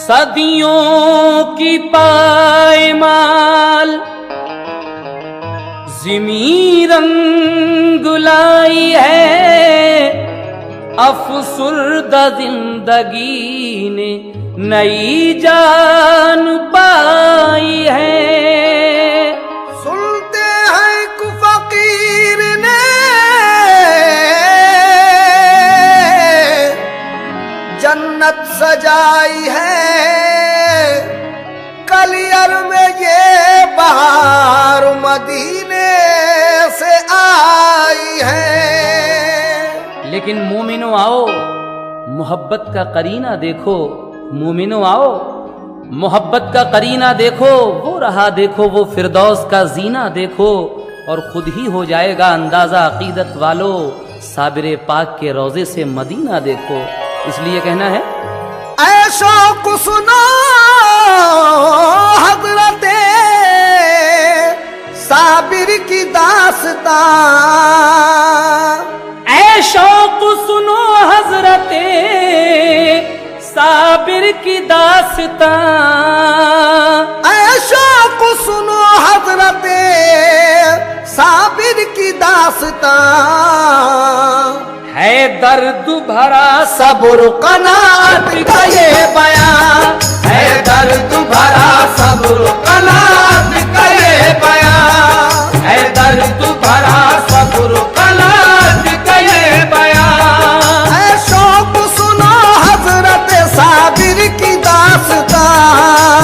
सदियों की पायमाल ज़िमी रंग लाई है, अफसुर्दा जिंदगी ने नई जान पाई है। सुनते हैं कि फकीर ने जन्नत सजाई है, कलियर में ये बहार मदीने से आई है। लेकिन मोमिनो आओ, मोहब्बत का करीना देखो। मोमिनो आओ, मोहब्बत का करीना देखो। वो रहा देखो, वो फिरदौस का जीना देखो, और खुद ही हो जाएगा अंदाजा अकीदत वालों, साबिर पाक के रोजे से मदीना देखो। इसलिए कहना है, ऐशो को सुनो हज़रते साबिर की दास्तां, ऐशो को सुनो हज़रते साबिर की दास्तां, ऐशो को सुनो हज़रते साबिर की दास्तां। है दर्द भरा सब्र कनात का ये बयान, है दर्द भरा सब्र कनात का ये बयान, है दर्द भरा सब्र कनात का ये बयान। है शौक सुनो हज़रत साबिर की दास्तां,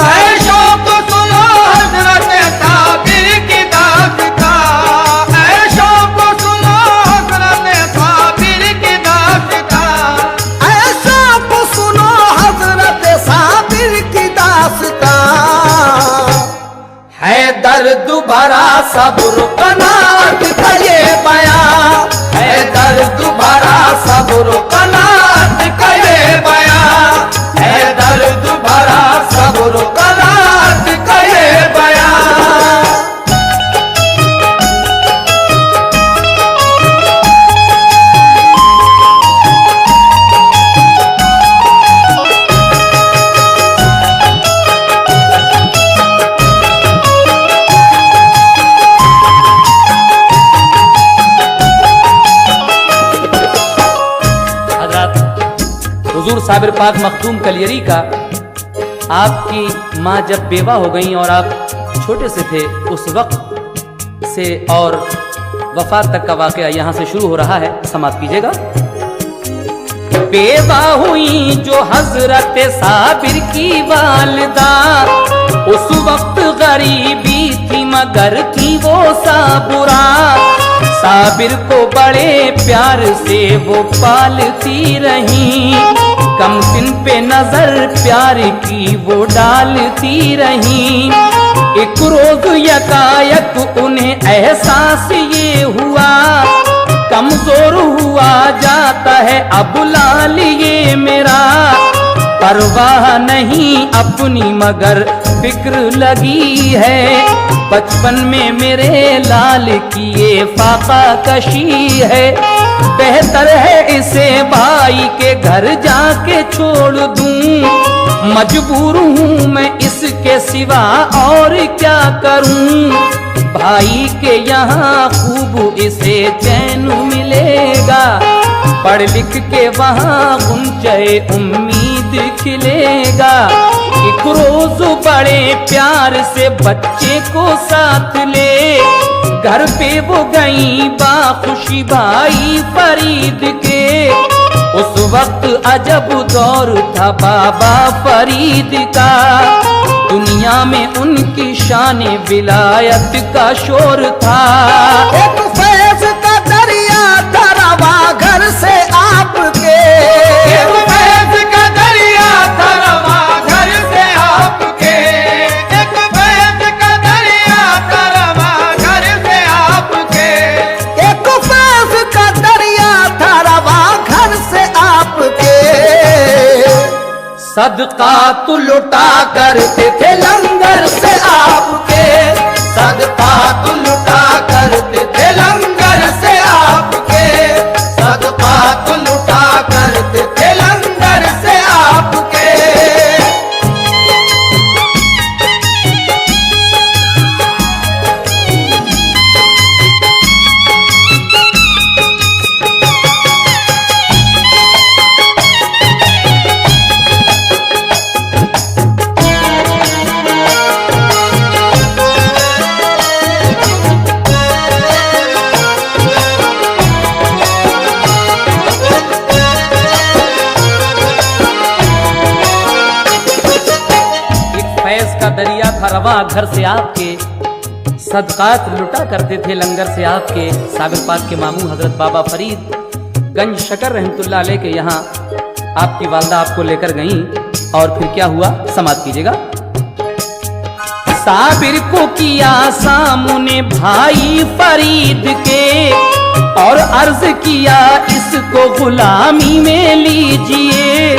है शौक सुनो हज़रत साबिर की दास्तां, है शौक सुनो हज़रत साबिर की दास्तां, ऐशो को सुनो हज़रत साबिर की दास्तां। है दर्द भरा सब्र कनात का ये बयान, है दर्द भरा सब्र कनात का ये बयान, है दर्द भरा सब्र कनात का ये बयान। हुजूर साबिर पाक मखदूम कलियरी का, आपकी माँ जब बेवा हो गई और आप छोटे से थे, उस वक्त से और वफात तक का वाकया यहाँ से शुरू हो रहा है। समाप्त कीजिएगा। बेवा हुई जो हजरत साबिर की वालिदा, उस वक्त गरीबी थी मगर थी वो साबुरा, साबिर को बड़े प्यार से वो पालती रही, कम सिन पे नजर प्यार की वो डालती रही। एक रोज यकायक उन्हें एहसास ये हुआ, कमजोर हुआ जाता है अब लाल ये मेरा, परवाह नहीं अपनी मगर फिक्र लगी है, बचपन में मेरे लाल की ये फाका कशी है, बेहतर है इसे भाई के घर जाके छोड़ दूं, मजबूर हूँ मैं इसके सिवा और क्या करूं, भाई के यहाँ खूब इसे चैन मिलेगा, पढ़ लिख के वहाँ गुंचे उम्मीद खिलेगा। एक रोज बड़े प्यार से बच्चे को साथ ले, घर पे वो गई बाखुशी भाई फरीद के, उस वक्त अजब दौर था बाबा फरीद का, दुनिया में उनकी शान विलायत का शोर था। एक फैज का दरिया था रवा सदका तो लुटा करते थे लंगर से आपके, सदका तो लुटा करते थे लंगर से आपके, सदका तो लुटा करते थे लंगर से आपके। दरिया था रवा घर से आपके, सदकात लुटा करते थे लंगर से आपके। साबिर पाक के मामू हजरत बाबा फरीद गंज शकर रहमतुल्लाह अलैह के यहाँ आपकी वालदा आपको लेकर गईं और फिर क्या हुआ समाप्त कीजिएगा। साबिर को किया सामने भाई फरीद के और अर्ज किया इसको गुलामी में लीजिए।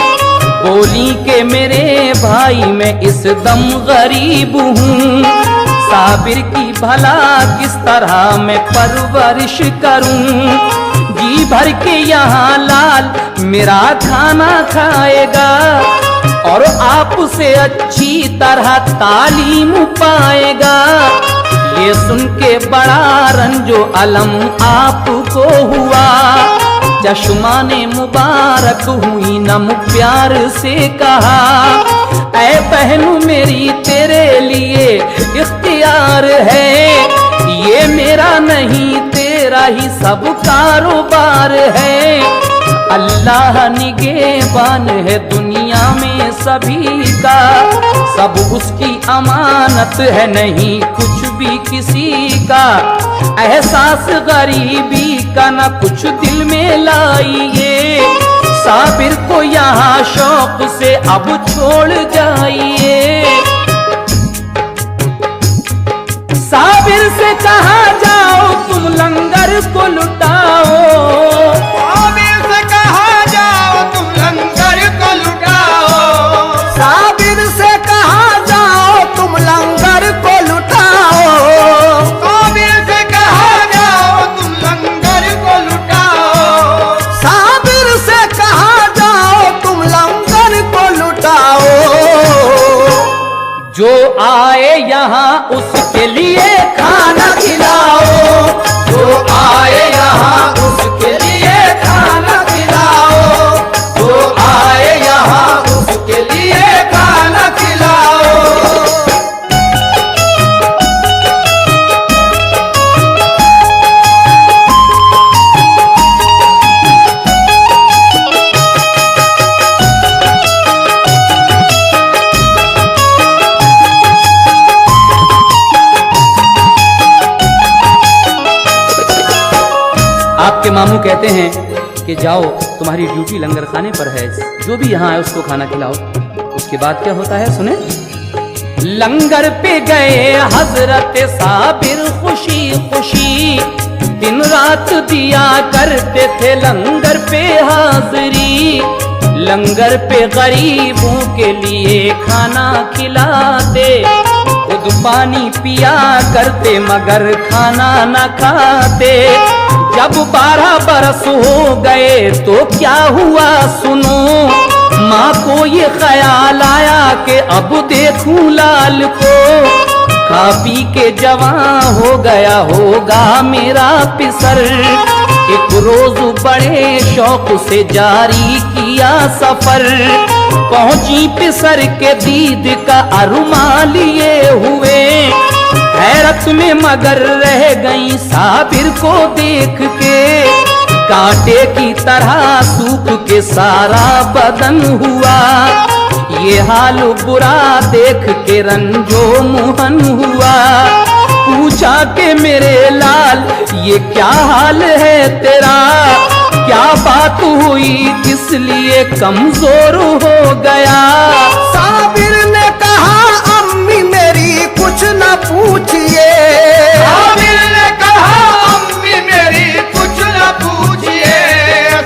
बोली के मेरे भाई मैं इस दम गरीब हूँ, साबिर की भला किस तरह मैं परवरिश करूँ। जी भर के यहाँ लाल मेरा खाना खाएगा और आपसे अच्छी तरह तालीम पाएगा। ये सुन के बड़ा रंजो अलम आपको हुआ, चश्माने मुबारक हुई नम प्यार से कहा। ऐ बहनू मेरी तेरे लिए इख्तियार है, ये मेरा नहीं तेरा ही सब कारोबार है। अल्लाह निगहबान है दुनिया में सभी का, सब उसकी अमानत है नहीं कुछ भी किसी का। एहसास गरीबी का न कुछ दिल में लाइए, साबिर को यहाँ शौक से अब छोड़ जाइए। साबिर से कहा जाओ तुम लंगर को लुटाओ, साबिर से कहा जाओ तुम लंगर को लुटाओ, साबिर से कहा जाओ तुम लंगर को लुटाओ, साबिर से कहा जाओ तुम लंगर को लुटाओ, साबिर से कहा जाओ तुम लंगर को लुटाओ। जो आए यहाँ उसके लिए खाना खिलाओ, जो आए यहाँ उसके लिए खाना खिलाओ, जो आए यहाँ उसके लिए खाना खिलाओ। आपके मामू कहते हैं कि जाओ तुम्हारी ड्यूटी लंगर खाने पर है, जो भी यहाँ आए उसको खाना खिलाओ। उसके बाद क्या होता है सुने। लंगर पे गए हजरत साबिर खुशी खुशी, दिन रात दिया करते थे लंगर पे हाजिरी। लंगर पे गरीबों के लिए खाना खिलाते, खुद पानी पिया करते मगर खाना न खाते। जब 12 बरस हो गए तो क्या हुआ सुनो, माँ को ये ख्याल आया कि अब देखूं लाल को। खा पी के जवां हो गया होगा मेरा पिसर, एक रोज बड़े शौक से जारी किया सफर। पहुंची पिसर के दीद का अरुमान लिए हुए, हैरत में मगर रह गई साबिर को देख के। कांटे की तरह सूख के सारा बदन हुआ, ये हाल बुरा देख के रंजो मुहन हुआ। पूछा कि मेरे लाल ये क्या हाल है तेरा, क्या बात हुई किस लिए कमजोर हो गया। साबिर ने कहा अम्मी मेरी कुछ न पूछिए, साबिर ने कहा अम्मी मेरी कुछ न पूछिए,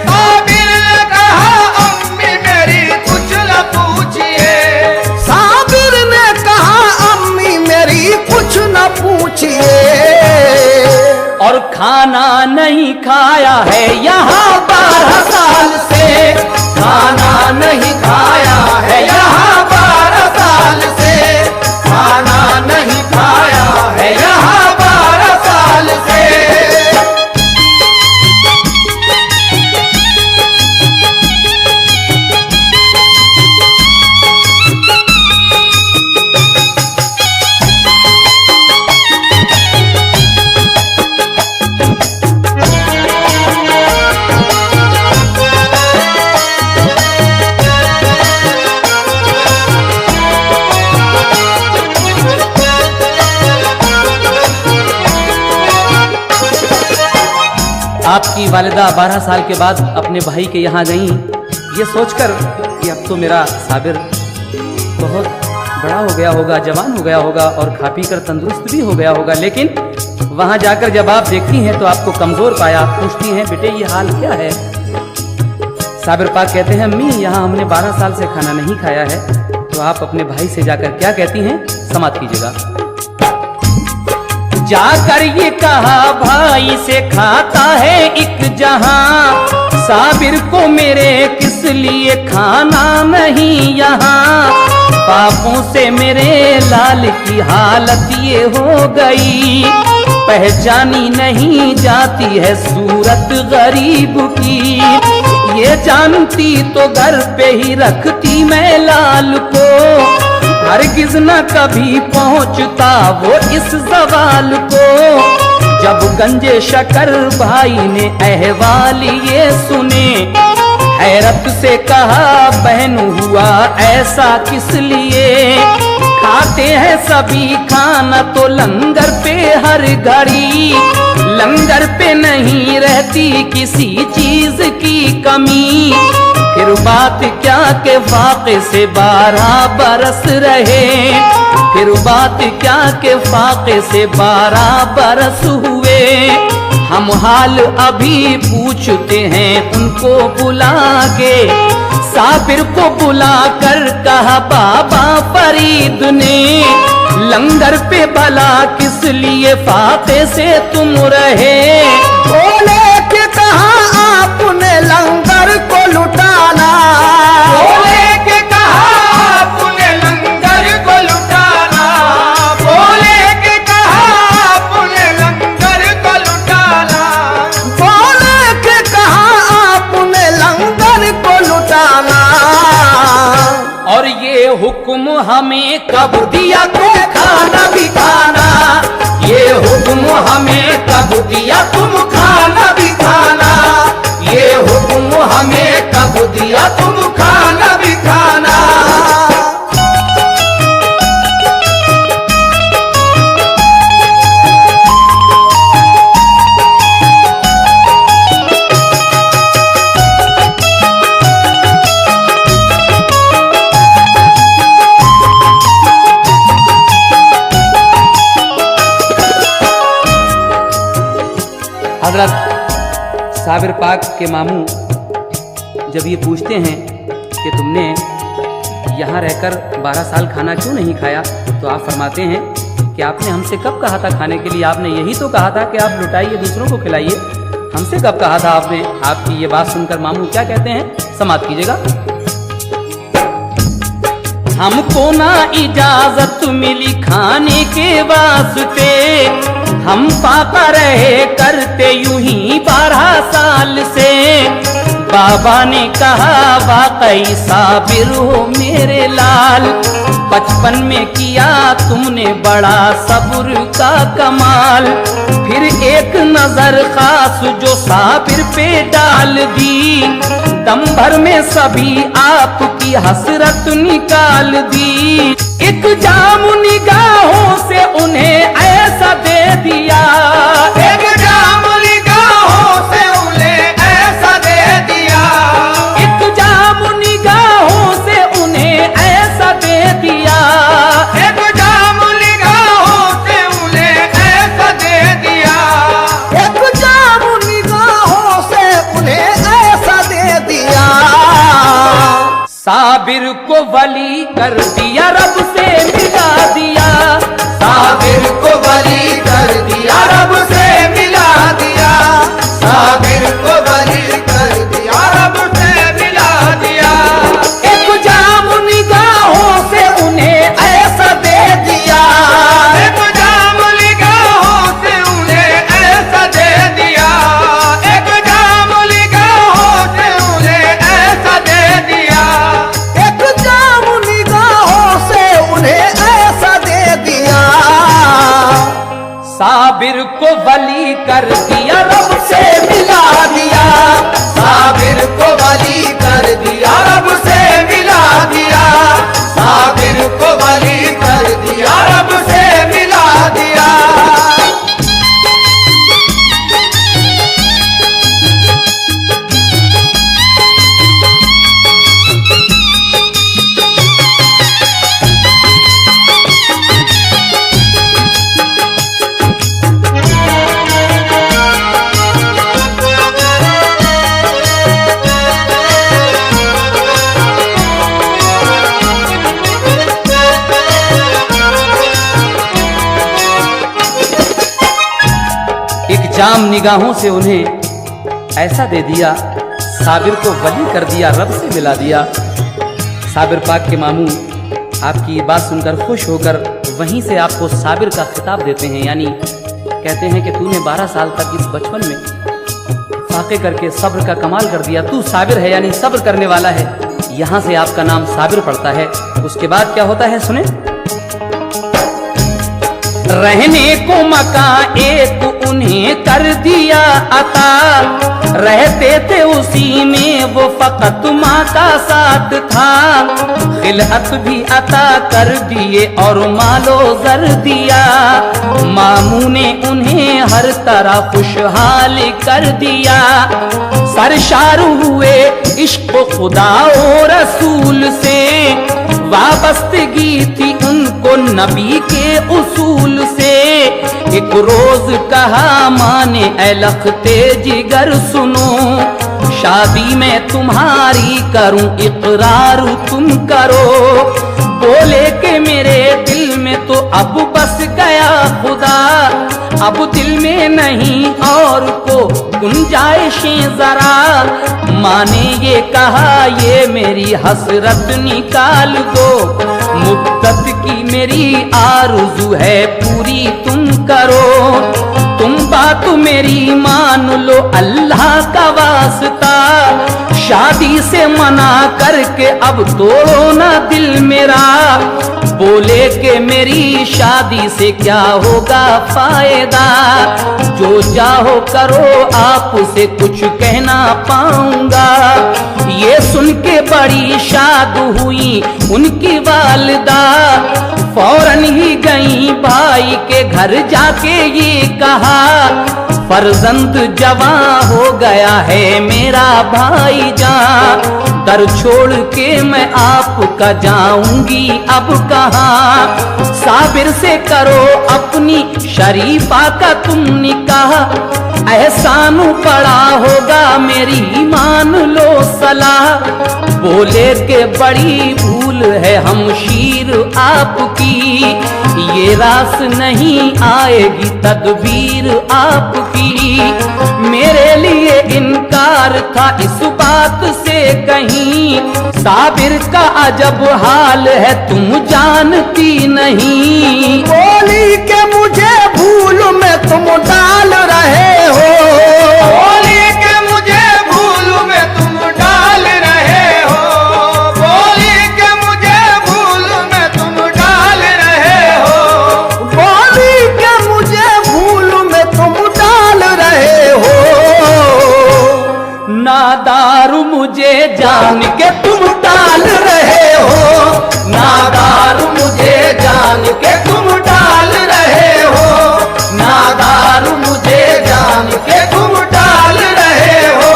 साबिर ने कहा अम्मी मेरी कुछ न पूछिए। खाना नहीं खाया है यहाँ 12 साल से, खाना नहीं खाया है यहाँ 12 साल से, खाना नहीं खाया है यहाँ 12 साल से। आपकी वालिदा 12 साल के बाद अपने भाई के यहाँ गई, ये सोचकर कि अब तो मेरा साबिर बहुत बड़ा हो गया होगा, जवान हो गया होगा और खा पी कर तंदुरुस्त भी हो गया होगा। लेकिन वहाँ जाकर जब आप देखती हैं तो आपको कमजोर पाया। पूछती हैं बेटे ये हाल क्या है? साबिर पाक कहते हैं अम्मी यहाँ हमने 12 साल से खाना नहीं खाया है। तो आप अपने भाई से जाकर क्या कहती हैं, समाप्त कीजिएगा। जाकर ये कहा भाई से खाता है एक जहां, साबिर को मेरे किस लिए खाना नहीं यहाँ। पापों से मेरे लाल की हालत ये हो गई, पहचानी नहीं जाती है सूरत गरीब की। ये जानती तो घर पे ही रखती मैं लाल को, हरगिज न कभी पहुंचता वो इस सवाल को। जब गंजे शकर भाई ने अहवाल ये सुने, हैरत से कहा बहन हुआ ऐसा किस लिए। खाते हैं सभी खाना तो लंगर पे हर घड़ी, लंगर पे नहीं रहती किसी चीज की कमी। फिर बात क्या के फाके से 12 बरस रहे, फिर बात क्या के फाके से 12 बरस हुए। हम हाल अभी पूछते हैं उनको बुला के, साबिर को बुला कर कहा बाबा फरीद ने, लंगर पे भला किस लिए फाके से तुम रहे। बोले कि कहा आपने लंगर को लुटाना, बोले कि कहा आपने लंगर को लुटाना, बोले कि कहा आपने लंगर को लुटाना, बोले कि कहा आपने लंगर को लुटाना। और ये हुक्म हमें कब दिया तुम खाना भी खाना, ये हुक्म हमें कब दिया तुम खाना भी खाना, ये हुक्म हमें कब दिया तुम खाना भी खाना। हजरत साबिर पाक के मामू जब ये पूछते हैं कि तुमने यहाँ रहकर 12 साल खाना क्यों नहीं खाया, तो आप फरमाते हैं कि आपने हमसे कब कहा था खाने के लिए, आपने यही तो कहा था कि आप लुटाइए दूसरों को खिलाइए, हमसे कब कहा था आपने। आपकी ये बात सुनकर मामू क्या कहते हैं, समाप्त कीजिएगा। हमको ना इजाजत मिली खाने के वास्ते, हम पापा रहे करते यूं ही 12 साल से। बाबा ने कहा वाकई साबिर हो मेरे लाल, बचपन में किया तुमने बड़ा सब्र का कमाल। फिर एक नजर खास जो साबिर पे डाल दी, दम भर में सभी आपकी हसरत निकाल दी। एक जाम निगाहों से उन्हें ऐसा दे दिया, एक जाम निगाहों से उन्हें ऐसा दे दिया, एक जाम निगाहों से उन्हें ऐसा दे दिया, एक जाम निगाहों से उन्हें ऐसा दे दिया, एक जाम निगाहों से उन्हें ऐसा दे दिया। साबिर को वली कर दिया, रब से मिला दिया, साबिर को वली कर दिया, रब से मिला वली कर दिया, रब से मिला दिया। साबिर को वली कर दिया, रब से मिला दिया। साबिर को वली कर दिया, रब से मिला दिया। एक जाम निगाहों से उन्हें ऐसा दे दिया, साबिर को वली कर दिया, रब से मिला दिया। साबिर पाक के मामू आपकी ये बात सुनकर खुश होकर वहीं से आपको साबिर का खिताब देते हैं, यानी कहते हैं कि तूने 12 साल तक इस बचपन में फाके करके सब्र का कमाल कर दिया, तू साबिर है यानी सब्र करने वाला है। यहाँ से आपका नाम साबिर पड़ता है। उसके बाद क्या होता है सुने। रहने को मकान एक उन्हें कर दिया अता, रहते थे उसी में वो फकत माँ का साथ था। खिलहत भी अता कर दिए और मालो जर दिया, मामू ने उन्हें हर तरह खुशहाल कर दिया। सरशार हुए इश्क खुदा और रसूल से, वाबस्तगी थी उनको नबी के उसूल से। एक रोज कहा माने ऐ लखते जिगर सुनो, शादी में तुम्हारी करूं इकरार तुम करो। बोले के मेरे दिल में तो अब बस गया खुदा, अब दिल में नहीं और को गुंजाइशें जरा। माँ ने ये कहा ये मेरी हसरत निकाल दो, मुद्दत की मेरी आरज़ू है पूरी तुम करो। तुम बात मेरी मान लो अल्लाह का वास्ता, शादी से मना करके अब तोड़ो ना दिल मेरा। बोले कि मेरी शादी से क्या होगा फायदा, जो चाहो करो आपसे कुछ कहना पाऊंगा। ये सुन के बड़ी शाद हुई उनकी वालिदा, फौरन ही गई भाई के घर जाके ये कहा, फर्जंद जवां हो गया है मेरा भाईजान। दर छोड़ के मैं आपका जाऊंगी अब कहाँ। साबिर से करो अपनी शरीफा का तुम निकाह, एहसान पड़ा होगा मेरी मान लो सलाह। बोले के बड़ी भूल है हमशीर आपकी, ये रास नहीं आएगी तदबीर आपकी। मेरे लिए इनकार था इस बात से कहीं, साबिर का अजब हाल है तुम जानती नहीं। बोली के मुझे भूल में तुम डाल रहे हो, बोली के मुझे भूल में तुम डाल रहे हो, बोली के मुझे भूल में तुम डाल रहे हो, बोली के मुझे भूल में तुम डाल रहे हो। नादारू मुझे जान के तुम टाल रहे हो, नादार मुझे जान के तुम डाल रहे हो, नादार मुझे जान के तुम डाल रहे हो।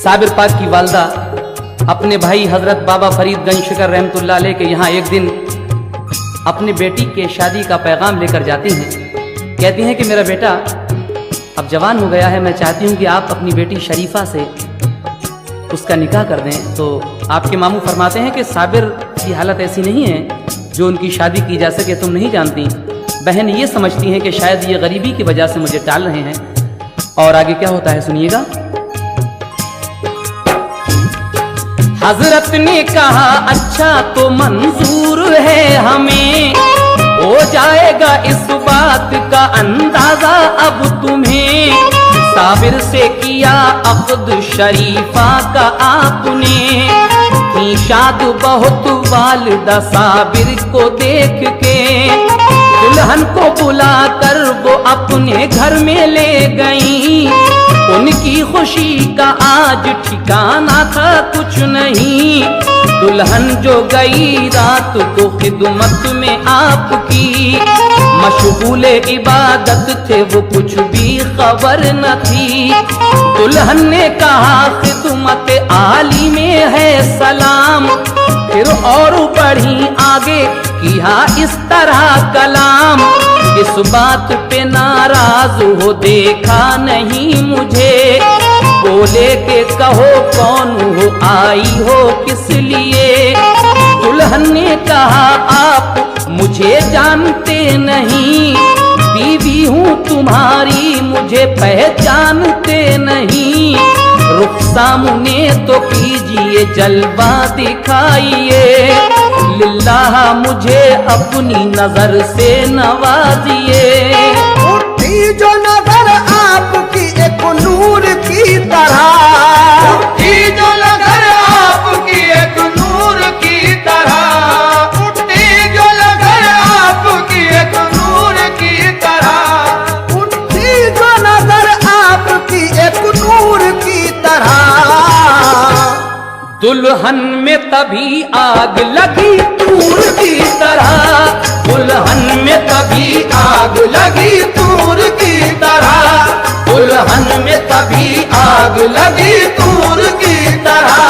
साबिर पाक की वालदा अपने भाई हजरत बाबा फरीद गंज शिकर रहमतुल्लाह अलैह के यहाँ एक दिन अपने बेटी के शादी का पैगाम लेकर जाती हैं। कहती हैं कि मेरा बेटा अब जवान हो गया है, मैं चाहती हूँ कि आप अपनी बेटी शरीफा से उसका निकाह कर दें। तो आपके मामू फरमाते हैं कि साबिर की हालत ऐसी नहीं है जो उनकी शादी की जा सके, तुम नहीं जानती। बहन ये समझती हैं कि शायद ये गरीबी की वजह से मुझे टाल रहे हैं। और आगे क्या होता है सुनिएगा। हजरत ने कहा अच्छा तो मंजूर है हमें, हो जाएगा इस बात का अंदाजा अब तुम्हें। साबिर से किया अक़्द शरीफा का आपने, थी शाद बहुत वालिदा साबिर को देख के। दुल्हन को बुला कर वो अपने घर में ले गई, उनकी खुशी का आज ठिकाना था कुछ नहीं। दुल्हन जो गई रात को खिदमत में आपकी, मशगूले इबादत थे वो कुछ भी खबर न थी। दुल्हन ने कहा खिदमत आली में है सलाम, फिर और बढ़ी आगे किया इस तरह कलाम। इस बात पे नाराज हो देखा नहीं मुझे, बोले के कहो कौन हो आई हो किस लिए। दुल्हन ने कहा आप मुझे जानते नहीं, बीवी हूँ तुम्हारी मुझे पहचानते नहीं। रुख सामने तो कीजिए जलवा दिखाइए, लिल्लाह मुझे अपनी नजर से नवाजिए। उठी जो नजर आपकी एक नूर की तरह, उठी जो नजर आपकी एक नूर की तरह, उठी जो नजर आपकी एक नूर की तरह, उठी जो नजर आपकी एक नूर की तरह। दुल्हन में तभी आग लगी तूर की तरह, दुल्हन में तभी आग लगी तूर की तरह, दुल्हन में तभी आग लगी तूर की तरह।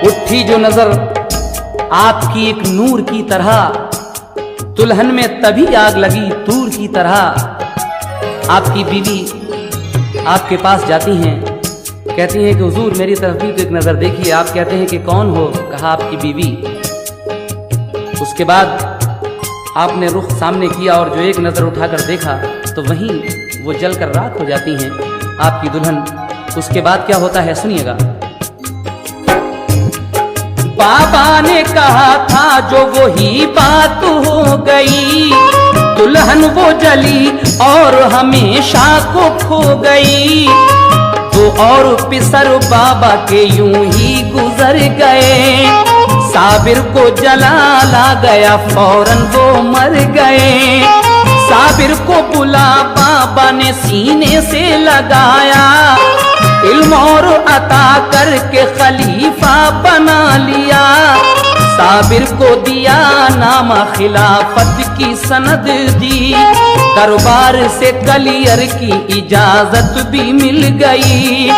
उठी जो नजर आपकी एक नूर की तरह, दुल्हन में तभी आग लगी तूर की तरह। आपकी बीवी आपके पास जाती हैं, कहती हैं कि हुजूर मेरी तरफ भी तो एक नजर देखिए। आप कहते हैं कि कौन हो? कहा आपकी बीवी। उसके बाद आपने रुख सामने किया और जो एक नजर उठाकर देखा तो वहीं वो जलकर राख हो जाती हैं आपकी दुल्हन। उसके बाद क्या होता है सुनिएगा। बाबा ने कहा था जो वही बात हो गई, दुल्हन वो जली और हमेशा को खो गई। तो और पिसर बाबा के यूं ही गुजर गए, साबिर को जलाला गया फौरन वो मर गए। साबिर को बुला बाबा ने सीने से लगाया, इल्म और अता करके खलीफा बना लिया। साबिर को दिया नामा खिलाफत की सनद दी, दरबार से कलियर की इजाजत भी मिल गई।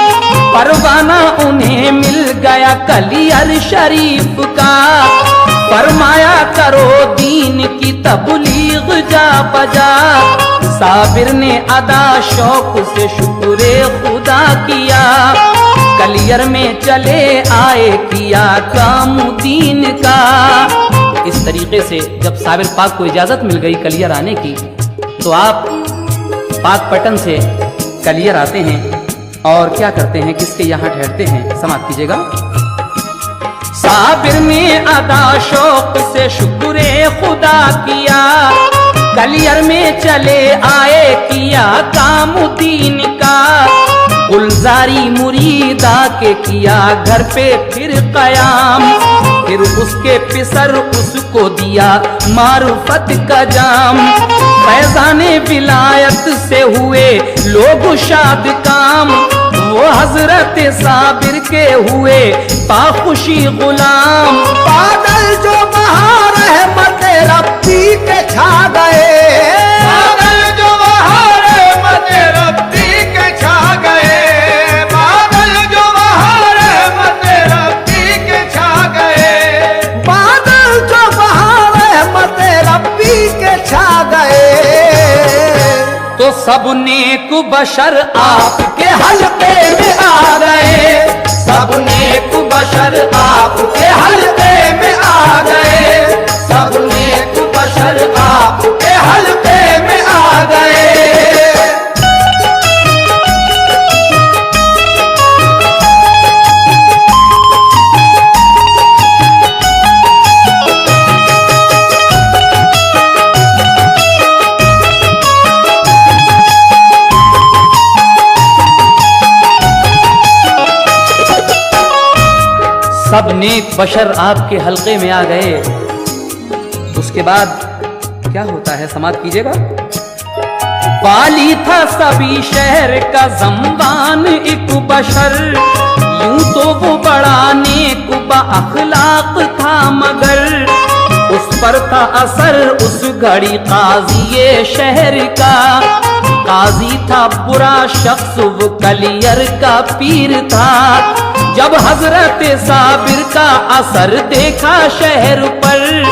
परवाना उन्हें मिल गया कलियर शरीफ का, फरमाया करो दीन की तबलीग जा बजा। साबिर ने अदा शौक से शुक्र खुदा किया, कलियर में चले आए किया काम दीन का। इस तरीके से जब साबिर पाक को इजाजत मिल गई कलियर आने की, तो आप पाक पटन से कलियर आते हैं और क्या करते हैं, किसके यहाँ ठहरते हैं, समाप्त कीजिएगा। साबिर ने अदा शौक से शुक्र खुदा किया, कलियर में चले आए किया काम दीन का। गुलजारी मुरीदा के किया घर पे फिर कयाम, फिर उसके पिसर उसको दिया मारुफत का जाम। फैजाने विलायत से हुए लोग शाद काम, वो हजरत साबिर के हुए बाखुशी गुलाम। बादल जो बहा रहमत रब्बी के छा गए, बादल जो बहा रहमत रब्बी के छा गए, बादल सब नेक बशर आपके हल्के में आ गए, सब नेक बशर आपके हल्के में आ गए, सब नेक बशर आपके हल्के में आ गए। सब नेक बशर आपके हल्के में आ गए। उसके बाद क्या होता है, समाप्त कीजिएगा। वाली था सभी शहर का ज़म्बान एक बशर, यूं तो वो बड़ा नेक अखलाक था, मगर उस पर था असर उस घड़ी काजी शहर का। काजी था बुरा शख्स, वो कलियर का पीर था। जब हजरत साबिर का असर देखा शहर पर,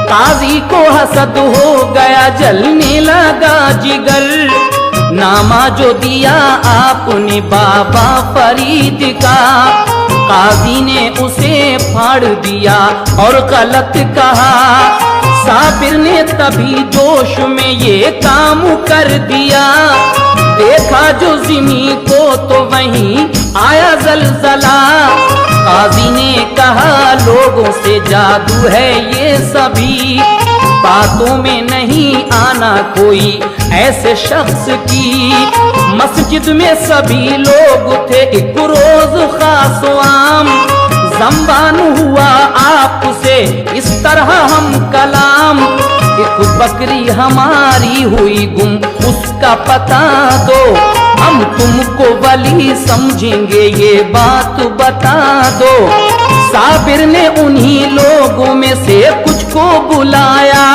काजी को हसद हो गया, जलने लगा जिगर। नामा जो दिया आपने बाबा फरीद का, काजी ने उसे फाड़ दिया और गलत कहा। साबिर ने तभी जोश में ये काम कर दिया, देखा जो ज़मीं को तो वहीं आया ज़लज़ला। काजी ने कहा लोगों से जादू है ये सभी, बातों में नहीं आना कोई ऐसे शख्स की। मस्जिद में सभी लोग थे एक रोज खास आम, ज़म्बान हुआ आपसे इस तरह हम कलाम। एक बकरी हमारी हुई गुम, उसका पता दो, हम तुमको वली समझेंगे ये बात बता दो। साबिर ने उन्हीं लोगों में से कुछ को बुलाया,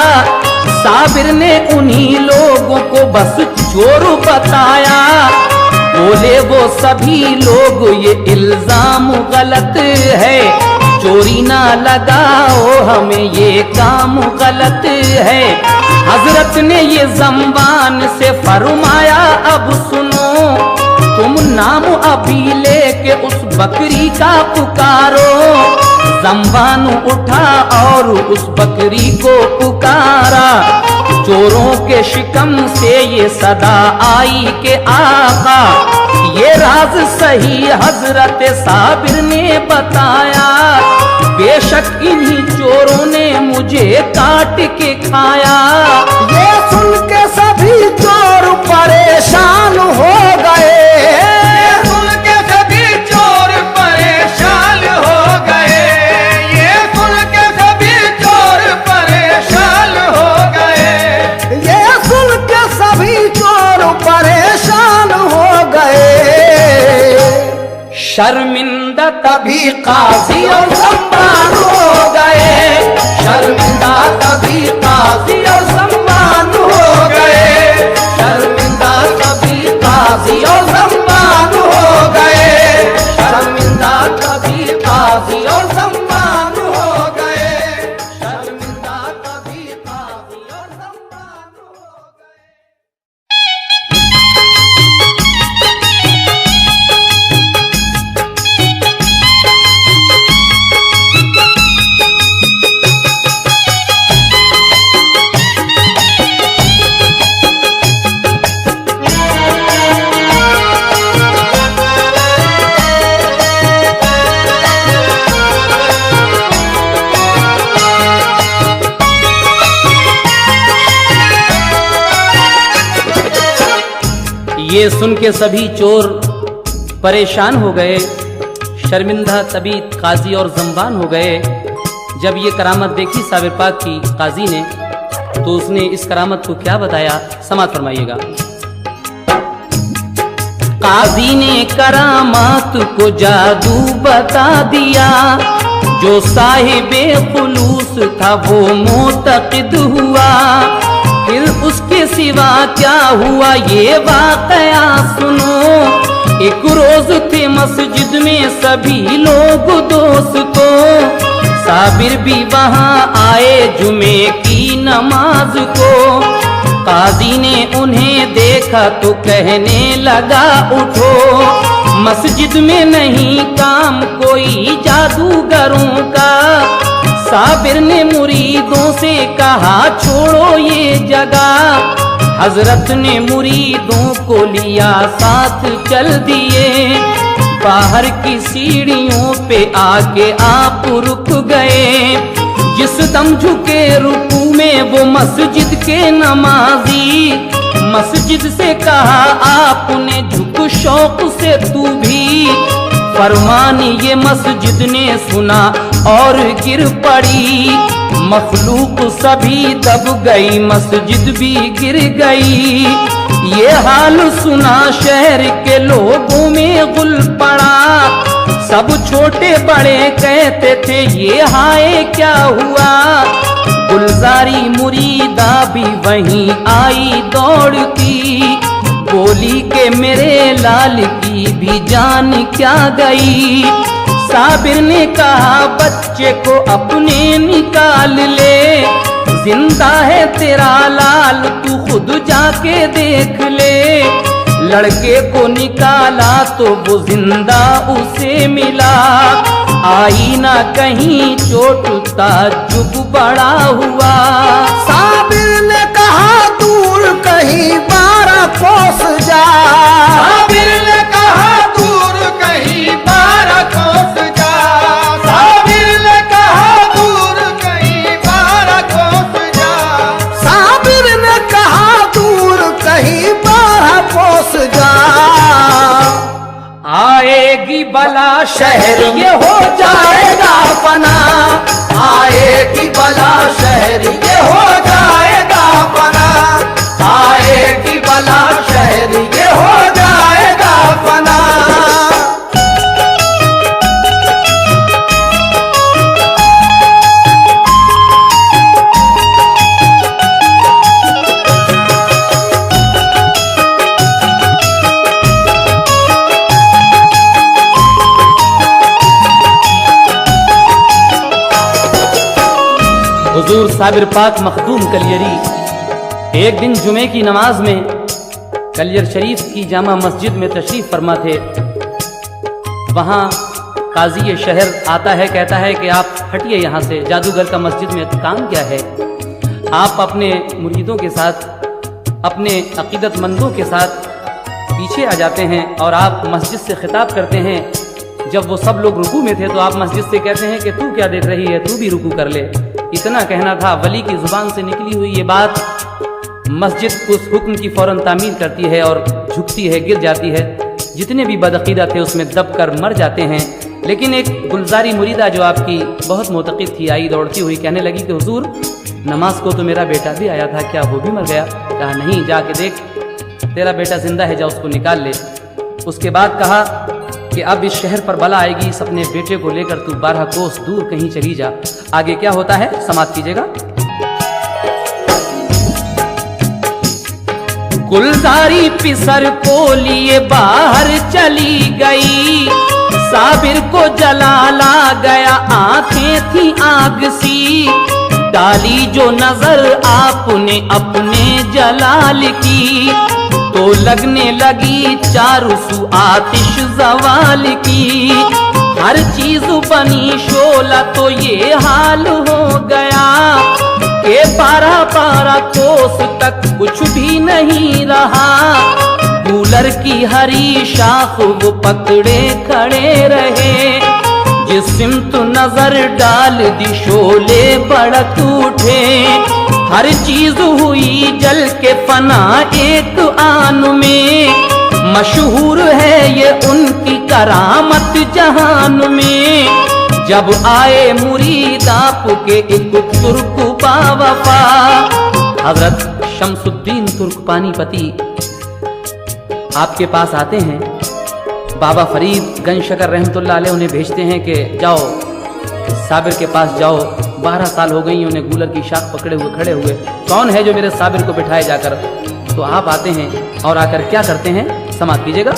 साबिर ने उन्हीं लोगों को बस चोर बताया। बोले वो सभी लोग ये इल्जाम गलत है, चोरी ना लगाओ हमें ये काम गलत है। हजरत ने ये ज़म्बान से फरमाया अब सुनो, तुम नाम अभी लेके उस बकरी का पुकारो। ज़म्बान उठा और उस बकरी को पुकारा, चोरों के शिकम से ये सदा आई के आका। ये राज सही हजरत साबिर ने बताया, बेशक इन्हीं चोरों ने मुझे काट के खाया। ये सुन के सभी चोर परेशान हो गए, ये सुन के सभी चोर परेशान हो गए, ये सुन के सभी चोर परेशान हो गए, ये सुन के सभी चोर परेशान हो गए। शर्मिंदा तभी काजी और ज़म्बान हो गए, शर्मिंदा तभी काजी और ज़म्बान हो गए, शर्मिंदा तभी काजी और ज़म्बान हो गए, शर्मिंदा तभी काजी और ज़म्बान हो गए, शर्मिंदा तभी काजी और ज़म्बान हो गए। ये सुन के सभी चोर परेशान हो गए, शर्मिंदा तभी काजी और ज़म्बान हो गए। जब ये करामत देखी साबिर पाक की काजी ने, तो उसने इस करामत को क्या बताया, समाप्त फरमाइएगा। काजी ने करामात को जादू बता दिया, जो साहिबे खुलूस था वो मोतक़िद हुआ। फिर उसके सिवा क्या हुआ ये वाक़या सुनो। एक रोज थे मस्जिद में सभी लोग दोस्तों, साबिर भी वहां आए जुमे की नमाज को। काजी ने उन्हें देखा तो कहने लगा उठो, मस्जिद में नहीं काम कोई जादूगरों का। साबिर ने मुरीदों से कहा छोड़ो ये जगह। हजरत ने मुरीदों को लिया साथ चल दिए। बाहर की सीढ़ियों पे आके आप रुक गए। जिस दम झुके रुकू में वो मस्जिद के नमाजी। मस्जिद से कहा आपने झुक शौक से तू भी। फरमान ये मस्जिद ने सुना और गिर पड़ी। मखलूक सभी दब गई, मस्जिद भी गिर गई। ये हाल सुना शहर के लोगों में गुल पड़ा। सब छोटे बड़े कहते थे ये हाय क्या हुआ। गुलजारी मुरीदा भी वहीं आई दौड़ती। बोली के मेरे लाल की भी जान क्या गई। साबिर ने कहा बच्चे को अपने निकाल ले। जिंदा है तेरा लाल तू खुद जाके देख ले। लड़के को निकाला तो वो जिंदा उसे मिला। आई ना कहीं चोट ताज्जुब बड़ा हुआ। साबिर ने कहा दूर कहीं 12 कोस जा। साबिर ने कहा दूर कहीं 12 कोस जा। साबिर ने कहा दूर कहीं 12 कोस जा। साबिर ने कहा दूर कहीं 12 कोस जा। आएगी बला शहर ये हो जाएगा फना। आएगी बला शहर ये हो जाएगा फना। आएगी बला शहर ये हो जाएगा फना। हुजूर साबिर पाक मखदूम कलियरी एक दिन जुमे की नमाज में कलियर शरीफ की जामा मस्जिद में तशरीफ फरमा थे। वहाँ काजी शहर आता है, कहता है कि आप हटिए यहाँ से, जादूगर का मस्जिद में काम क्या है। आप अपने मुरीदों के साथ, अपने अकीदतमंदों के साथ पीछे आ जाते हैं और आप मस्जिद से खिताब करते हैं। जब वो सब लोग रुकू में थे तो आप मस्जिद से कहते हैं कि तू क्या देख रही है, तू भी रुकू कर ले। इतना कहना था। वली की जुबान से निकली हुई ये बात मस्जिद उस हुक्म की फौरन तामील करती है और झुकती है, गिर जाती है। जितने भी बदअकीदा थे उसमें दब कर मर जाते हैं। लेकिन एक गुलजारी मुरीदा जो आपकी बहुत मोतक़िद थी, आई दौड़ती हुई कहने लगी कि हुजूर नमाज को तो मेरा बेटा भी आया था, क्या वो भी मर गया? कहा नहीं, जाके देख तेरा बेटा जिंदा है, जा उसको निकाल ले। उसके बाद कहा कि अब इस शहर पर बला आएगी, इस अपने बेटे को लेकर तू 12 कोस दूर कहीं चली जा। आगे क्या होता है समाप्त कीजिएगा। गुलजारी पिसर को लिए बाहर चली गई। साबिर को जलाल आ गया, आंखें थी आग सी। डाली जो नजर आपने अपने जलाल की, तो लगने लगी चारों सू आतिश जवाल की। हर चीज बनी शोला तो ये हाल हो गया कि 12 कोस तक कुछ भी नहीं रहा। कूलर की हरी शाख वो पकड़े खड़े रहे। जिस सिमत नजर डाल दी शोले भड़क उठे। हर चीज हुई जल के फना एक आन में। मशहूर है ये उनकी करामत जहान में। जब आए मुरीद आपके एक तुर्क बावफा, हजरत शमसुद्दीन तुर्क पानीपती आपके पास आते हैं। बाबा फरीद गंज शकर रहमतुल्लाह अलैह उन्हें भेजते हैं कि जाओ साबिर के पास जाओ। 12 साल हो गई उन्हें कूलर की शाख पकड़े हुए खड़े हुए। कौन है जो मेरे साबिर को बिठाए जाकर? तो आप आते हैं और आकर क्या करते हैं समाप्त कीजिएगा।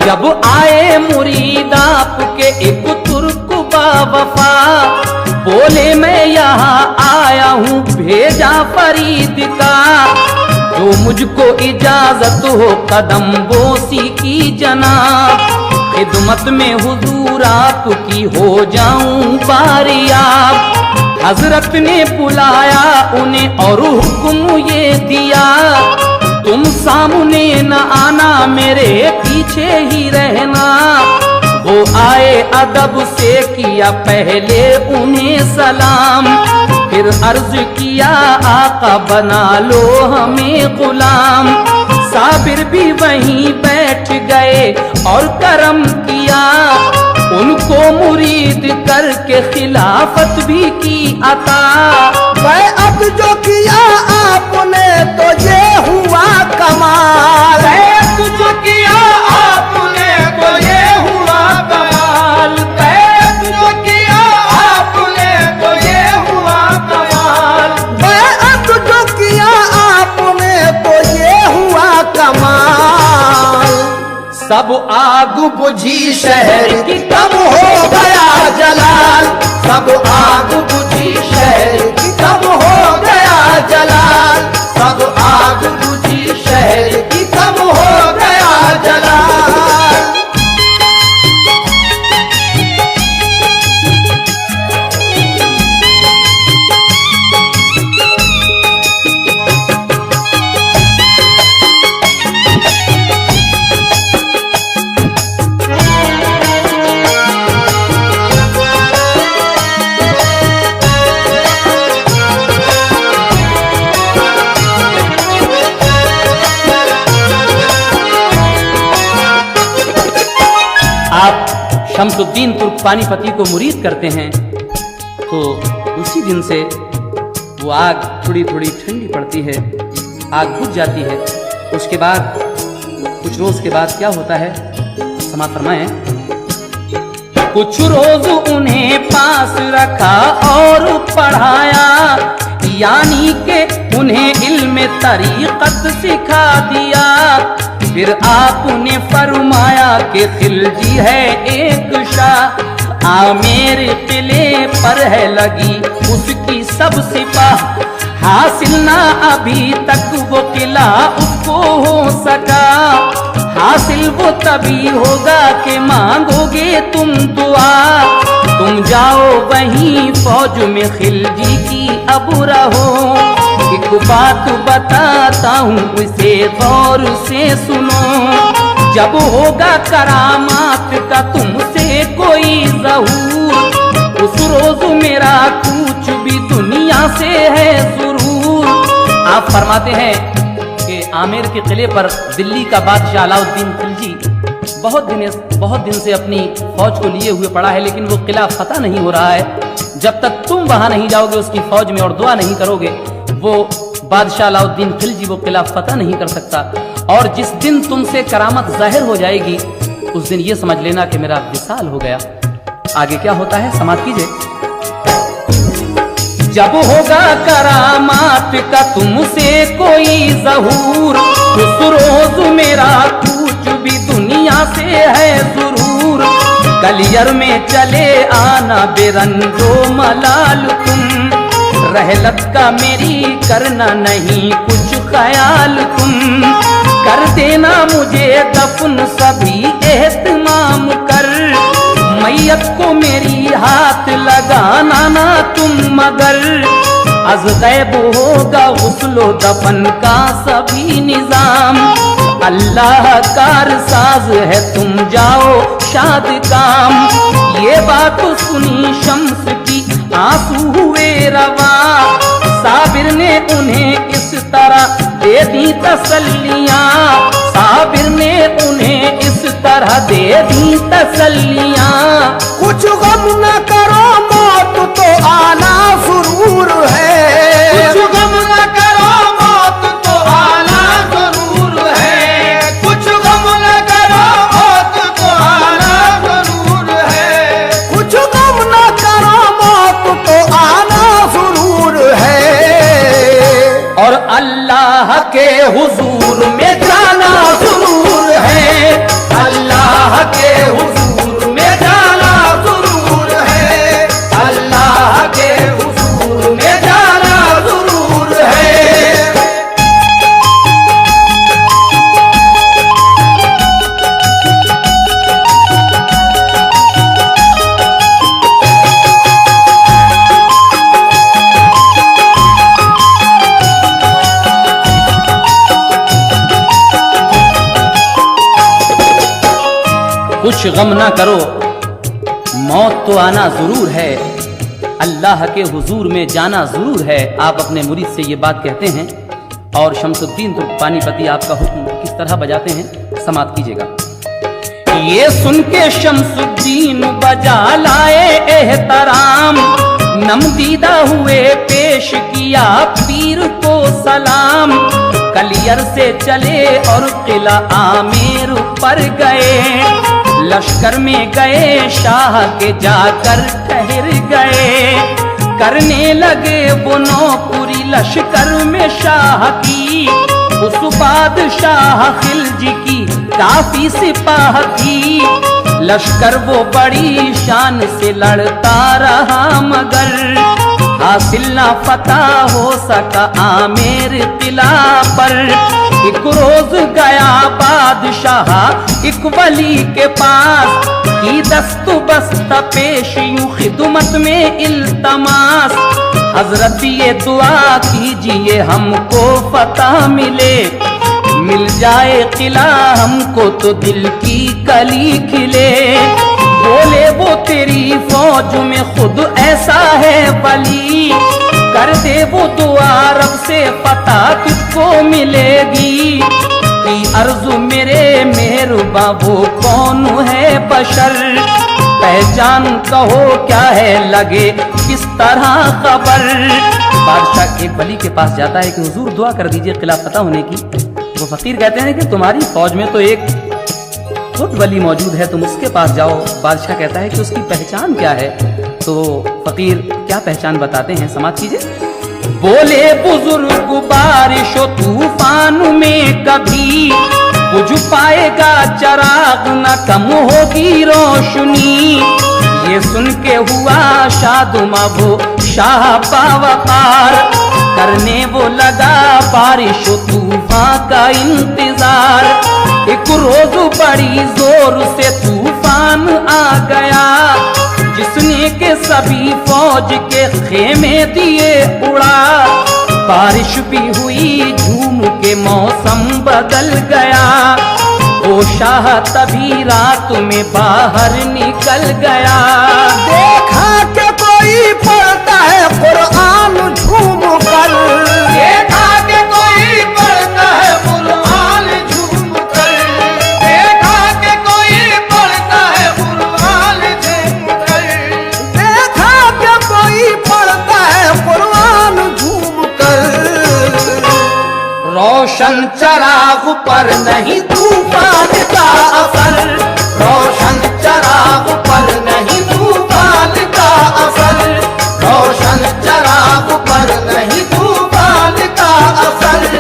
जब आए मुरीद आपके एक तुर्क बावफा, बोले मैं यहाँ आया हूँ भेजा फरीद का, जो मुझको इजाजत हो कदम बोसी की जनाब, खिदमत में हुजूर आपकी हो जाऊं बारियाब। हजरत ने बुलाया उन्हें और हुक्म ये दिया, तुम सामने न आना मेरे पीछे ही रहना। वो आए अदब से किया पहले उन्हें सलाम, फिर अर्ज किया आका बना लो हमें गुलाम। साबिर भी वहीं बैठ गए और करम किया, उनको मुरीद करके खिलाफत भी की अता। बैअत जो किया आपने तो ये हुआ कमाल, बैअत जो किया आपने तो ये हुआ कमाल, बैअत जो किया आपने तो ये हुआ कमाल, बैअत जो किया आपने तो ये हुआ कमाल। सब आग बुझी शहर की कब हो गया जलाल, सब आग बुझी शहर की कब हो गया जलाल, सब आग बुझी शहर की कब हो गया जलाल। आप शमसुद्दीन तुर्क पानीपती को मुरीद करते हैं तो उसी दिन से वो आग थोड़ी थोड़ी ठंडी पड़ती है, आग बुझ जाती है। उसके बाद कुछ रोज के बाद क्या होता है समाप्त फरमाएं। कुछ रोज उन्हें पास रखा और पढ़ाया, यानी के उन्हें इल्म तरीक़त सिखा दिया। फिर आपने फरमाया कि खिलजी है एक शाह, आमेर किले पर है लगी उसकी सब सिपाह। हासिल ना अभी तक वो किला उसको हो सका, हासिल वो तभी होगा कि मांगोगे तुम दुआ। तुम जाओ वहीं फौज में खिलजी की अब रहो। एक बात बताता हूँ इसे गौर से सुनो, जब होगा करामात का तुमसे कोई ज़हूर, उस रोज मेरा कुछ भी दुनिया से है जरूर। आप फरमाते हैं कि आमेर के किले पर दिल्ली का बादशाह अलाउद्दीन खिलजी बहुत दिन से अपनी फौज को लिए हुए पड़ा है, लेकिन वो किला फतह नहीं हो रहा है। जब तक तुम वहां नहीं जाओगे उसकी फौज में और दुआ नहीं करोगे, वो बादशाह अलाउद्दीन खिलजी वो किला फतह नहीं कर सकता। और जिस दिन तुमसे करामत जाहिर हो जाएगी उस दिन ये समझ लेना कि मेरा विसाल हो गया। आगे क्या होता है समाप्त कीजिए। जब होगा करामात का तुमसे कोई ज़हूर, उस रोज मेरा कुछ भी दुनिया से है जरूर। कलियर में चले आना बेरंजो मलाल तुम, रहलत का मेरी करना नहीं कुछ ख्याल तुम। कर देना मुझे दफन सभी एहतमाम कर, मैयत को मेरी हाथ लगाना ना तुम मगर। अज गैब होगा गुस्लो दफन का सभी निजाम, अल्लाह कार साज है तुम जाओ शाद काम। ये बात सुनी शम्स की आंसू हुए रवा, साबिर ने उन्हें इस तरह दे दी तसल्लियां, साबिर ने उन्हें इस तरह दे दी तसल्लियां। कुछ गम न करो मौत तो आना जरूर है, कुछ गम न करो मौत तो आना जरूर है, कुछ गम न करो मौत तो आना जरूर है, कुछ गम न करो मौत तो आना जरूर है। और अल्लाह के हुजूर में जाना जरूर है, अल्लाह के हुजूर में जाना जरूर है, अल्लाह के कुछ गम ना करो, मौत तो आना जरूर है, अल्लाह के हुजूर में जाना जरूर है। आप अपने मुरीद से ये बात कहते हैं और शमसुद्दीन पानीपती आपका हुक्म किस तरह बजाते हैं, समाप्त कीजिएगा। ये सुन के शमसुद्दीन बजा लाए एहतराम, नमदीदा हुए पेश किया पीर को सलाम। कलियर से चले और किला आमेर पर गए, लश्कर में गए शाह के जाकर ठहर गए। करने लगे वो नौकरी लश्कर में शाह की, उस बादशाह खिलजी की काफी सिपाह थी। लश्कर वो बड़ी शान से लड़ता रहा मगर हासिल ना फतह हो सका आमेर किला पर। एक रोज गया बादशाह एक वली के पास, की दस्तु बस्त पेश यूं खिदमत में इल्तमास। हजरत ये दुआ कीजिए हमको फतह मिले, मिल जाए किला हमको तो दिल की कली खिले। बोले वो तेरी फौज में खुद ऐसा है वली, कर दे वो दुआ रब से पता तुझको मिलेगी। की अर्जु मेरे मेहरबा वो कौन है बशर, पहचान कहो क्या है लगे किस तरह खबर। बादशाह एक वली के पास जाता है कि हुजूर दुआ कर दीजिए किला फतह होने की। वो फकीर कहते हैं कि तुम्हारी फौज में तो एक खुद वली मौजूद है, तुम उसके पास जाओ। बादशाह कहता है कि उसकी पहचान क्या है, तो फकीर क्या पहचान बताते हैं, समाप्त कीजिए। बोले बुजुर्ग बारिश तूफान में कभी बुझ पाएगा चराग, न कम होगी रोशनी। ये सुन के हुआ शादुमा वो शाह पावकार, करने वो लगा बारिश तूफान का इंतजार। एक रोज बड़ी जोर से तूफान आ गया, जिसने के सभी फौज के खेमे दिए उड़ा। बारिश भी हुई झूम के मौसम बदल गया, वो शाह तभी रात में बाहर निकल गया। देखा कि कोई पढ़ता है कुरान झूम कर, देखा कि कोई पढ़ता है कुरान झूम कर, देखा कि कोई पढ़ता है कुरान झूम कर, देखा कि कोई पढ़ता है कुरान झूम कर। रोशन चराग पर नहीं तूफान का असर, रोशन चराग पर नहीं तूफान का असर, रोशन चराग पर नहीं तूफान का असर।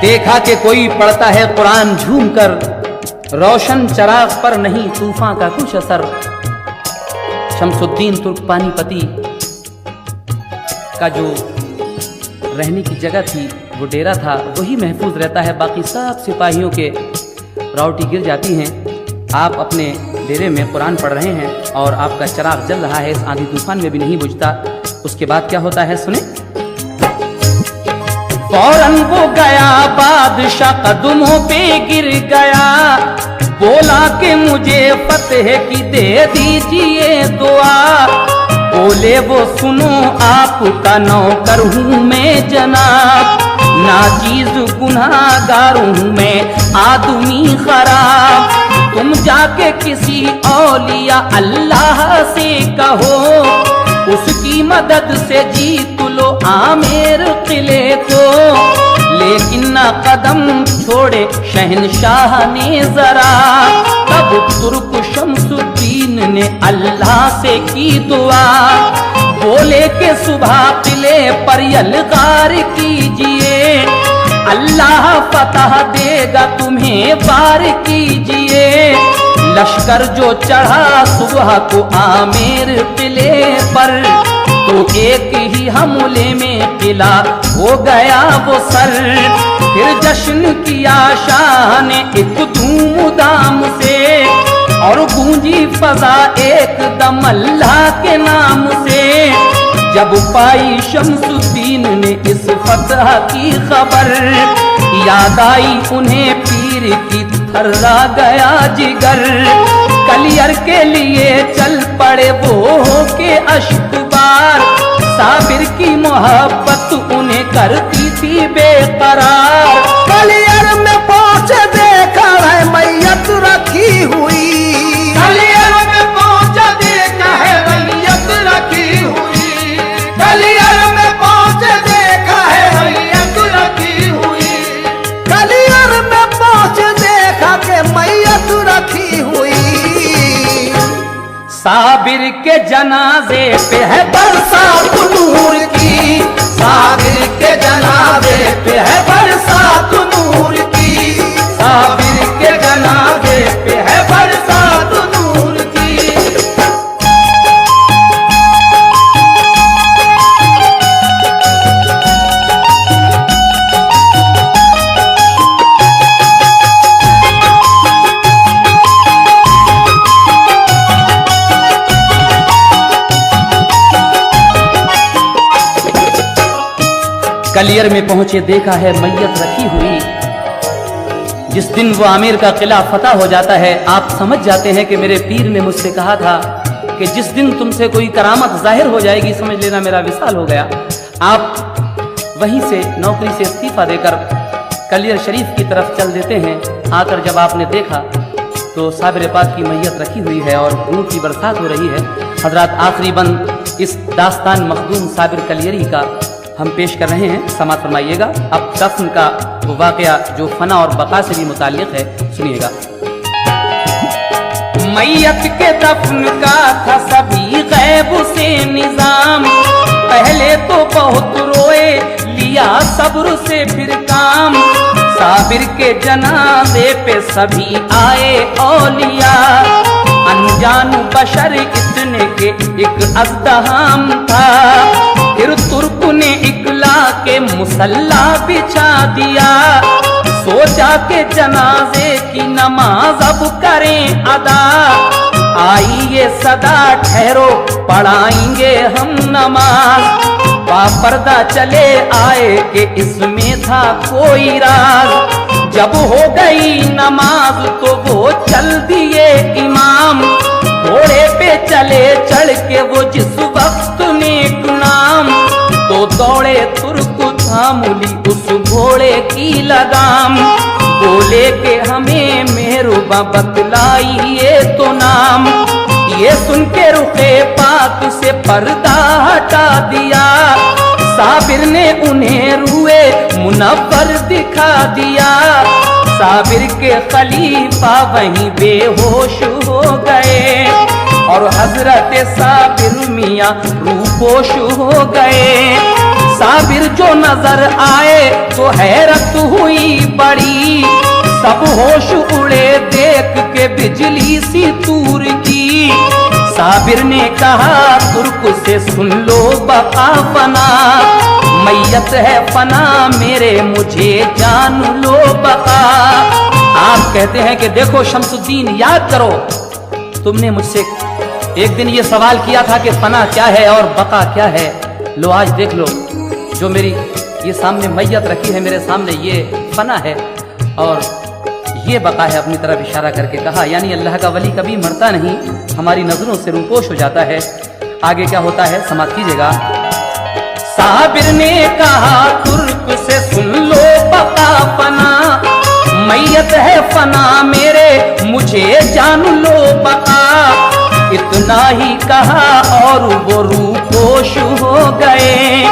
देखा कि कोई पढ़ता है कुरान झूम कर, रोशन चराग पर नहीं तूफान का कुछ असर। शमसुद्दीन तुर्क पानीपती का जो रहने की जगह थी, वो डेरा था, वही महफूज रहता है। बाकी सब सिपाहियों के रावटी गिर जाती हैं। आप अपने डेरे में कुरान पढ़ रहे हैं और आपका चराग जल रहा है, इस आंधी तूफान में भी नहीं बुझता। उसके बाद क्या होता है सुने। फौरन वो गया बादशाह कदमों पे गिर गया, बोला कि मुझे फतेह की दे दीजिए दुआ। बोले वो सुनो आपका नौकर हूँ मैं जनाब, नाचीज गुनाहगार हूँ मैं आदमी खराब। तुम जाके किसी औलिया अल्लाह से कहो, उसकी मदद से जीत लो आमेर किले को। लेकिन न कदम छोड़े शहनशाह ने जरा, तब तुर्क शमसुद्दीन ने अल्लाह से की दुआ। बोले के सुबह किले पर यलगार कीजिए, अल्लाह फतह देगा तुम्हें पार कीजिए। लश्कर जो चढ़ा सुबह को आमेर किले पर, तो एक ही हमले में किला हो गया वो सर। फिर जश्न किया शाह ने एक धूम दाम से, और गूंजी फजा एकदम अल्लाह के नाम से। जब पाई शमसुद्दीन ने इस फतह की खबर, याद आई उन्हें पीर की थर्रा गया जिगर। कलियर के लिए चल पड़े वो के अश्कबार, साबिर की मोहब्बत उन्हें करती थी बेकरार। कलियर में पहुंच देखा है मैयत रखी हुई, कलियर में पहुंच देखा है मैयत रखी हुई, कलियर में पहुंच देखा है मैयत रखी हुई, कलियर में पहुंच देखा के मैयत रखी हुई। साबिर के जनाजे पे है बरसात नूर की, साबिर के जनाजे पे है बरसात नूर की, साबिर के जनाजे पे है बरसात नूर की। कलियर में पहुंचे देखा है मैयत रखी हुई। जिस दिन वो आमिर का किला फतह हो जाता है, आप समझ जाते हैं कि मेरे पीर ने मुझसे कहा था कि जिस दिन तुमसे कोई करामत जाहिर हो जाएगी, समझ लेना मेरा विसाल हो गया। आप वहीं से नौकरी से इस्तीफा देकर कलियर शरीफ की तरफ चल देते हैं। आकर जब आपने देखा तो साबिर पाक की मैयत रखी हुई है और ऊँट की बरसात हो रही है। हजरात, आखिरी बंद इस दास्तान मखदूम साबिर कलियरी का हम पेश कर रहे हैं, समाअत फरमाइएगा। अब दफन का वो वाकया जो फना और बका से भी मुताल्लिक है, सुनिएगा। मैयत के दफन का था सभी गैब से निजाम, पहले तो बहुत रोए, लिया सब्र से फिर काम। साबिर के जनाजे पे सभी आए औलिया, अनजान बशर इतने के एक अज़दहाम था। फिर तुर्क ने इकला के मुसल्ला बिछा दिया, सोचा के जनाजे की नमाज अब करें अदा। आई ये सदा ठहरो पढ़ाएंगे हम नमाज, बापर्दा चले आए कि इसमें था कोई राज। जब हो गई नमाज तो वो चल दिए इमाम, घोड़े पे चले चढ़ के वो जिस वक्त नेक नाम। तो दौड़े तुर्क थामुली उस घोड़े की लगाम, बोले के हमें मेहरुबा बतलाइए तो नाम। ये सुन के रुखे पाक से पर्दा हटा दिया, साबिर ने उन्हें रुए मुनव्वर दिखा दिया। साबिर के खलीफा वहीं बेहोश हो गए, और हजरत साबिर मियाँ रूपोश हो गए। साबिर जो नजर आए तो हैरत हुई बड़ी, सब होश उड़े देख के बिजली सी तूर की। साबिर ने कहा तुर्क से सुन लो बका फना, मैयत है फना मेरे मुझे जान लो बका। आप कहते हैं कि देखो शमसुद्दीन, याद करो तुमने मुझसे एक दिन ये सवाल किया था कि फना क्या है और बका क्या है। लो आज देख लो, जो मेरी ये सामने मैयत रखी है मेरे सामने, ये फना है और ये बका है। अपनी तरफ इशारा करके कहा, यानी अल्लाह का वली कभी मरता नहीं, हमारी नजरों से रूपोश हो जाता है। आगे क्या होता है समाप्त कीजिएगा। साबिर ने कहा तुर्क से सुन लो बका फना, मैयत है फना मेरे मुझे जान लो बका। इतना ही कहा और वो रूपोश हो गए,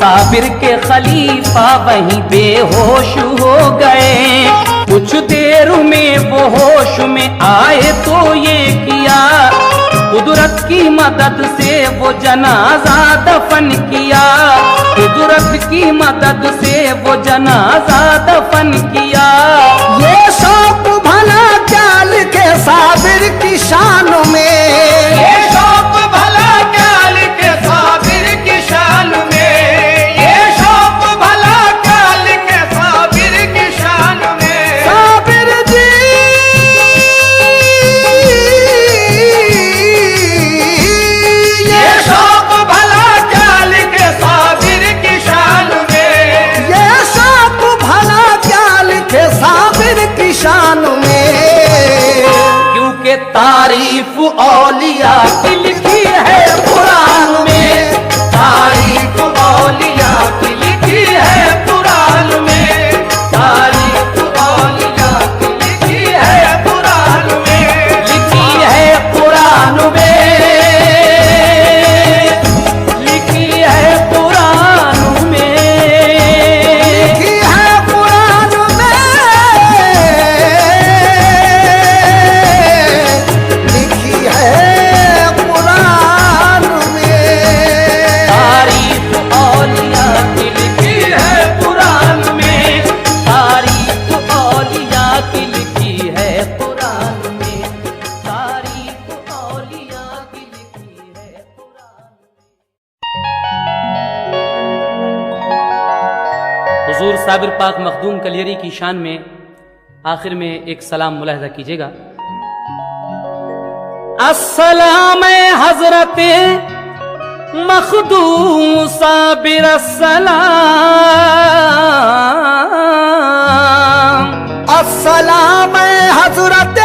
साबिर के खलीफा वहीं बेहोश हो गए। कुछ देर में वो होश में आए तो ये किया, कुदरत की मदद से वो जनाजा दफन किया। कुदरत की मदद से वो जनाजा दफन किया। ये शौक भला चाल के साबिर की शान में, ये शौक भला क्या लिखे साबिर की शान में, ये शौक भला क्या लिखे साबिर की शान में। साबिर जी ये शौक भला क्या लिखे साबिर की शान में, ये शौक भला क्या लिखे साबिर की शान में। क्योंकि तारीफ औलिया की लिखी है कुरान में, तारीफ औलिया की लिखी है कुरान में, तारीफ औलिया की लिखी है कुरान में, लिखी है कुरान में, लिखी है कुरान में, लिखी है कुरान में, लिखी है कुरान में। तारीफ औलिया की लिखी है कुरान में, तारीफ औलिया की लिखी है कुरान में, तारीफ औलिया की लिखी है कुरान में। हुजूर साबिर पाक मखदूम कलियरी की शान में आखिर में एक सलाम मुलाहिजा कीजिएगा। अस्सलाम हजरत मखदूम साबिर अस्सलाम, अस्सलाम हजरत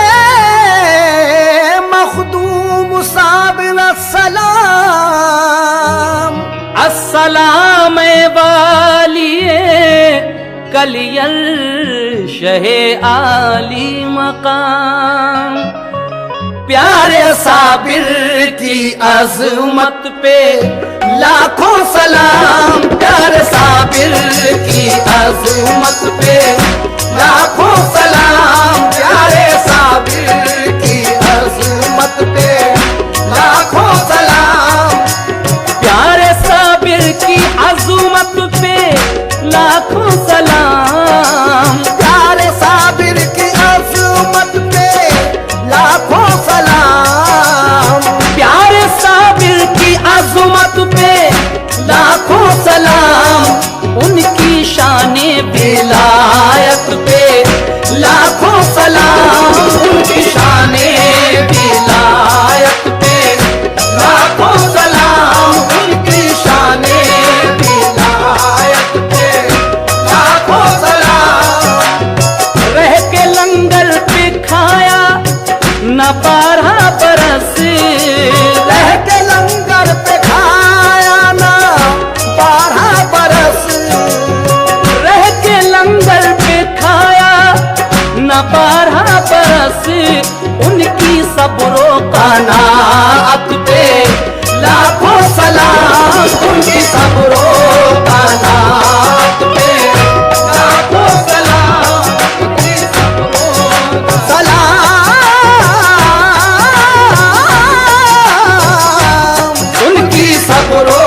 मखदूम साबिर अस्सलाम, अस्सलाम वालिए कलियर शहे आली मकाम। प्यारे साबिर की अजमत पे लाखों सलाम, प्यारे साबिर की अजमत पे लाखों सलाम, प्यारे साबिर की अजमत पे लाखों सलाम। प्यारे साबिर की अजमत पे लाखों सलाम, प्यारे साबिर की अजमत पे लाखों सलाम, प्यारे साबिर की अजमत पे लाखों सलाम। उनकी शाने विलायत पे लाखों सलाम, उनकी शाने विलायत पे लाखों सलाम, उनकी शाने विलायत पे लाखों सलाम। रह के लंगर पे खाया न 12 बरस, रह के लंगर पे खाया ना 12 बरस, रह के लंगर पे खाया न 12 बरस। उनकी सब्रो कनाअत पे लाखों सलाम, उनकी सब्रो कनाअत पे लाखों सलाम, उनकी सब्रो सलाम, उनकी सब्रो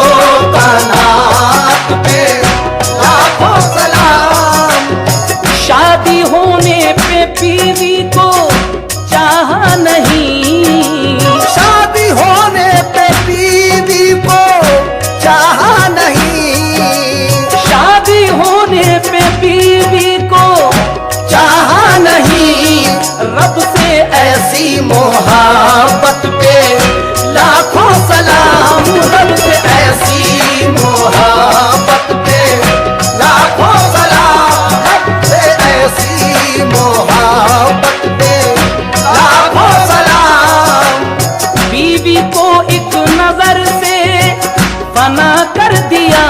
कनाअत पे लाखों सलाम। शादी होने पे बीवी को चाहा नहीं, शादी होने पे बीवी को चाहा नहीं, शादी होने पे बीवी को चाहा नहीं। रब से ऐसी मोहब्बत पे लाखों सलाम, रब से ऐसी मोहब्बत पे लाखों सलाम, रब से ऐसी मोहब्बत पे लाखों सलाम। बीवी को एक नजर से फना कर दिया,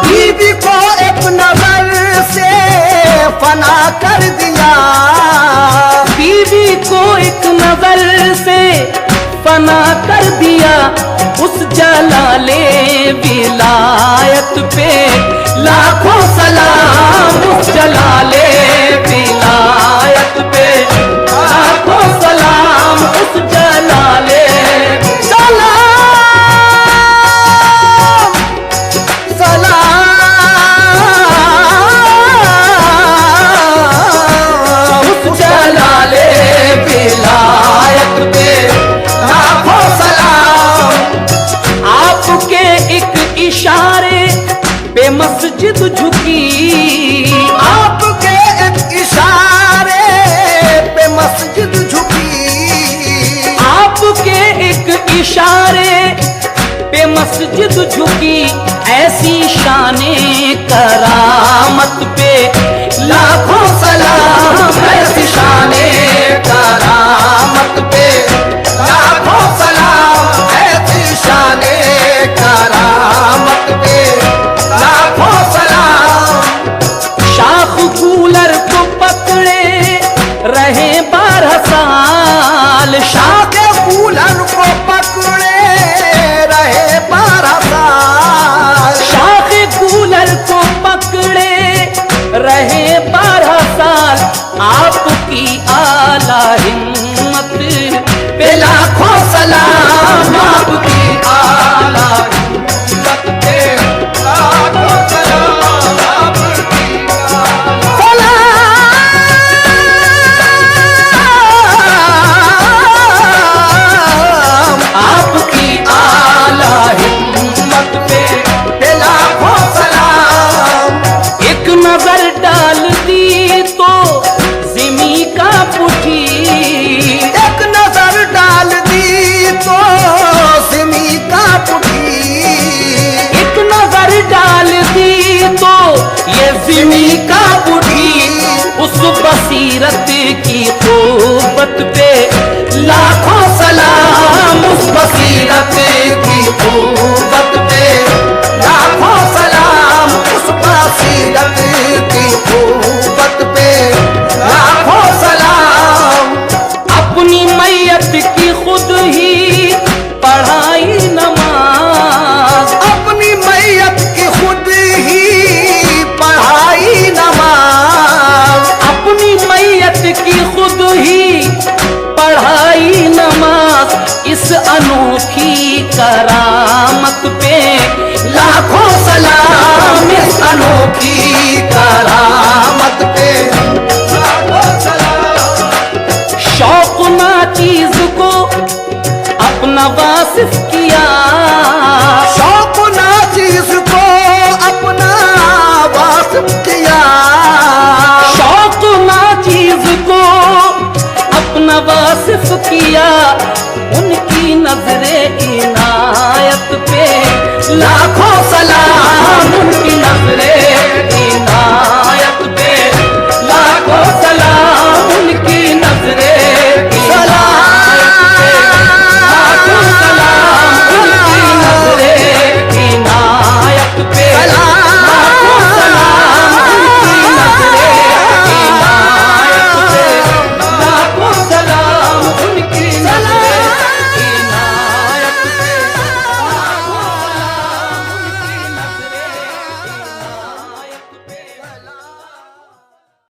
बीवी को एक नजर से फना कर दिया, बीवी को एक नजर से फना कर दिया। उस जलाले विलायत पे लाखों सलाम, उस जलाले विलायत पे लाखों सलाम, उस जलाले सलाम, सलाम, उस जलाले मस्जिद झुकी, आपके एक इशारे पे मस्जिद झुकी, आपके एक इशारे पे मस्जिद झुकी, ऐसी शाने करामत पे लाखों सलाम, ऐसी शाने करामत पे लाखों सलाम, ऐसी शाने करामत पे लाखों सलाम। शाख कूलर को पकड़े रहे 12 साल, शाख कूलर को पकड़े रहे 12 साल, शाख कूलर को पकड़े रहे 12 साल, आपकी आला हिम्मत पे लाखों सलाम, आपकी आला हिम्मत पे लाखों सलाम, आपकी आपकी आला हिम्मत पे लाखों सलाम। एक नजर डाल दी तो जिमी का पुठी, एक नजर डाल दी तो सिमी का पुठी, एक नजर डाल दी तो ये जिमी का पुठी, उस बसीरत की खूबत पे लाखों सलाम, उस बसीरत की खूबत पे लाखों सलाम, उस बसीरत की खूबत पे लाखों सलाम। अपनी मैयत की खुद ही पढ़ाई नमाज, अपनी मैयत की खुद ही पढ़ाई नमाज, अपनी मैयत की खुद ही पढ़ाई नमाज, इस अनोखी करामत पे लाखों सलाम, इस अनोखी करामत पे लाखों सलाम। शौक ना चीज को अपना वासिफ किया, शौक ना चीज को अपना वासिफ किया, शौक ना चीज को अपना वासिफ किया, उनकी नजरे इनायत पे लाखों सलाम।